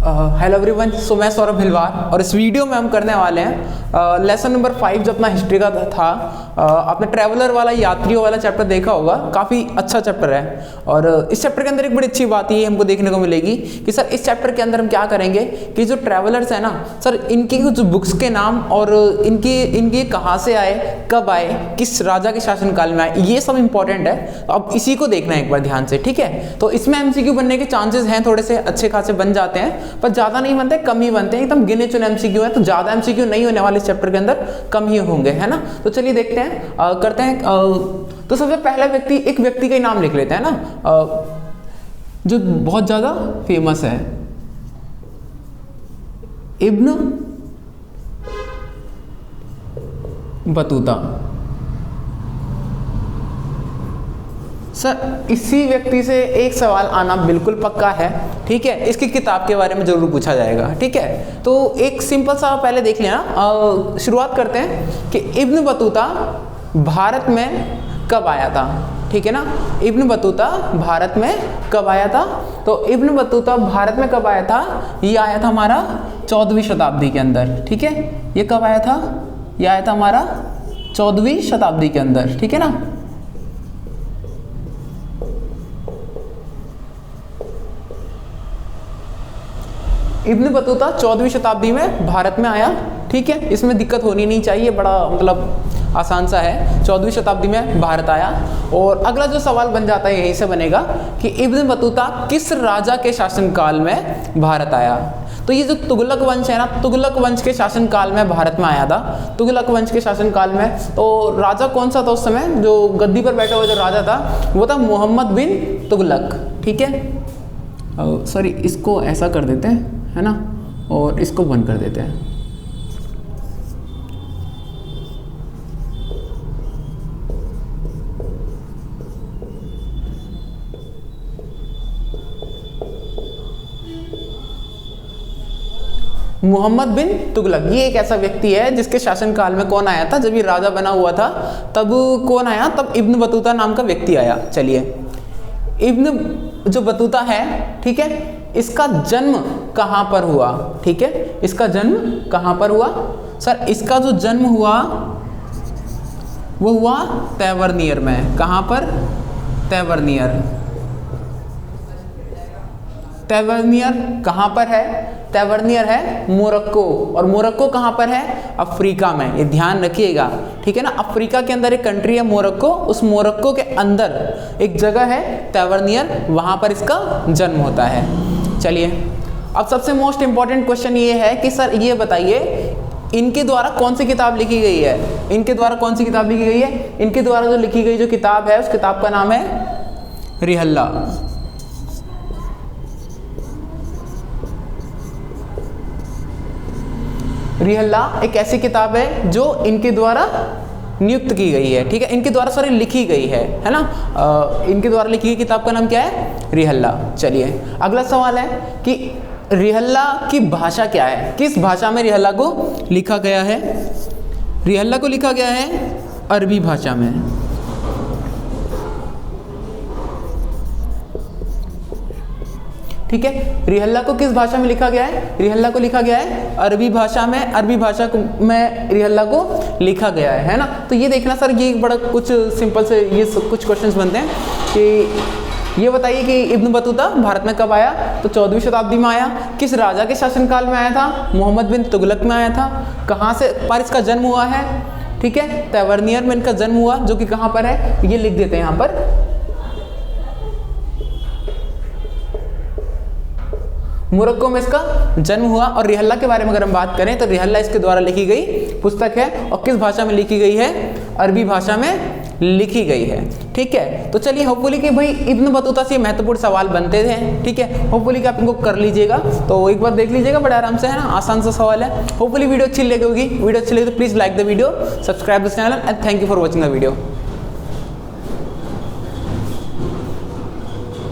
Hello everyone, सो मैं सौरभ भिलवार और इस वीडियो में हम करने वाले हैं लेसन नंबर 5 जो अपना हिस्ट्री का था। आपने ट्रैवलर वाला यात्रियों वाला चैप्टर देखा होगा, काफ़ी अच्छा चैप्टर है। और इस चैप्टर के अंदर एक बड़ी अच्छी बात ये हमको देखने को मिलेगी कि सर इस चैप्टर के अंदर हम क्या करेंगे कि जो ट्रैवलर्स हैं ना सर, इनकी कुछ बुक्स के नाम और इनकी कहाँ से आए, कब आए, किस राजा के शासनकाल में आए, ये सब इंपॉर्टेंट है। तो अब इसी को देखना है एक बार ध्यान से, ठीक है। तो इसमें एमसीक्यू बनने के चांसेस हैं, थोड़े से अच्छे खासे बन जाते हैं, पर ज्यादा नहीं बनते, कम ही बनते हैं, एकदम गिने चुने एमसीक्यू है। तो ज्यादा एमसीक्यू नहीं होने वाले इस चैप्टर के अंदर, कम ही होंगे, है ना। तो चलिए देखते हैं, करते हैं। तो सबसे पहला व्यक्ति, एक व्यक्ति का ही नाम लिख लेते हैं ना, जो बहुत ज्यादा फेमस है, इब्न बतूता। सर इसी व्यक्ति से एक सवाल आना बिल्कुल पक्का है, ठीक है। इसकी किताब के बारे में जरूर पूछा जाएगा, ठीक है। तो एक सिंपल सा पहले देख लेना। शुरुआत करते हैं कि इब्न बतूता भारत में कब आया था, ठीक है ना। इब्न बतूता भारत में कब आया था? तो इब्न बतूता भारत में कब आया था? ये आया था हमारा 14वीं शताब्दी के अंदर, ठीक है। ये कब आया था? ये आया था हमारा 14वीं शताब्दी के अंदर, ठीक है ना। इब्न बतूता 14वीं शताब्दी में भारत में आया, ठीक है। इसमें दिक्कत होनी नहीं चाहिए, बड़ा मतलब आसान सा है। 14वीं शताब्दी में भारत आया। और अगला जो सवाल बन जाता है यहीं से बनेगा कि इब्न बतूता किस राजा के शासनकाल में भारत आया? तो ये जो तुगलक वंश है ना, तुगलक वंश के शासनकाल में भारत में आया था। तुगलक वंश के शासनकाल में तो राजा कौन सा था उस समय? जो गद्दी पर बैठा हुआ जो राजा था वो था मोहम्मद बिन तुगलक, ठीक है। सॉरी, इसको ऐसा कर देते हैं, है ना, और इसको बंद कर देते हैं। मोहम्मद बिन तुगलक ये एक ऐसा व्यक्ति है जिसके शासनकाल में कौन आया था? जब ये राजा बना हुआ था तब कौन आया? तब इब्न बतूता नाम का व्यक्ति आया। चलिए, इब्न जो बतूता है, ठीक है, इसका जन्म कहाँ पर हुआ? ठीक है, इसका जन्म कहाँ पर हुआ? सर इसका जो जन्म हुआ वो हुआ तैवर्नियर में। कहाँ पर? तैवर्नियर। तैवर्नियर कहाँ पर है? तैवर्नियर है मोरक्को। और मोरक्को कहाँ पर है? अफ्रीका में। ये ध्यान रखिएगा, ठीक है ना। अफ्रीका के अंदर एक कंट्री है मोरक्को, उस मोरक्को के अंदर एक जगह है तैवर्नियर, वहाँ पर इसका जन्म होता है। चलिए, अब सबसे मोस्ट इंपॉर्टेंट क्वेश्चन ये है कि सर ये बताइए इनके द्वारा कौन सी किताब लिखी गई है? इनके द्वारा कौन सी किताब लिखी गई है? इनके द्वारा जो लिखी गई जो किताब है उस किताब का नाम है रिहल्ला। रिहल्ला एक ऐसी किताब है जो इनके द्वारा नियुक्त की गई है, ठीक है, इनके द्वारा सॉरी लिखी गई है ना। इनके द्वारा लिखी गई किताब का नाम क्या है? रिहल्ला। चलिए, अगला सवाल है कि रिहल्ला की भाषा क्या है? किस भाषा में रिहल्ला को लिखा गया है? रिहल्ला को लिखा गया है अरबी भाषा में। ठीक है, रिहल्ला को किस भाषा में लिखा गया है? रिहल्ला को लिखा गया है अरबी भाषा में। अरबी भाषा में रिहल्ला को लिखा गया है ना। तो ये देखना सर, ये बड़ा कुछ सिंपल से ये कुछ क्वेश्चंस बनते हैं कि ये बताइए कि इब्न बतूता भारत में कब आया? तो 14वीं शताब्दी में आया। किस राजा के शासनकाल में आया था? मोहम्मद बिन तुगलक में आया था। कहाँ से पर इसका जन्म हुआ है? ठीक है, तैवर्नियर में इनका जन्म हुआ, जो कि कहाँ पर है ये लिख देते हैं यहाँ पर, मोरक्को में इसका जन्म हुआ। और रिहल्ला के बारे में अगर हम बात करें तो रिहल्ला इसके द्वारा लिखी गई पुस्तक है। और किस भाषा में लिखी गई है? अरबी भाषा में लिखी गई है, ठीक है। तो चलिए, होपफुली कि भाई इब्न बतूता से महत्वपूर्ण सवाल बनते थे, ठीक है। होपफुली कि आप इनको कर लीजिएगा, तो एक बार देख लीजिएगा, बड़े आराम से, है ना, आसान सा सवाल है। होपफुली वीडियो अच्छी लगी होगी। वीडियो अच्छी लगी तो please like the video, subscribe the channel and thank you for watching the video.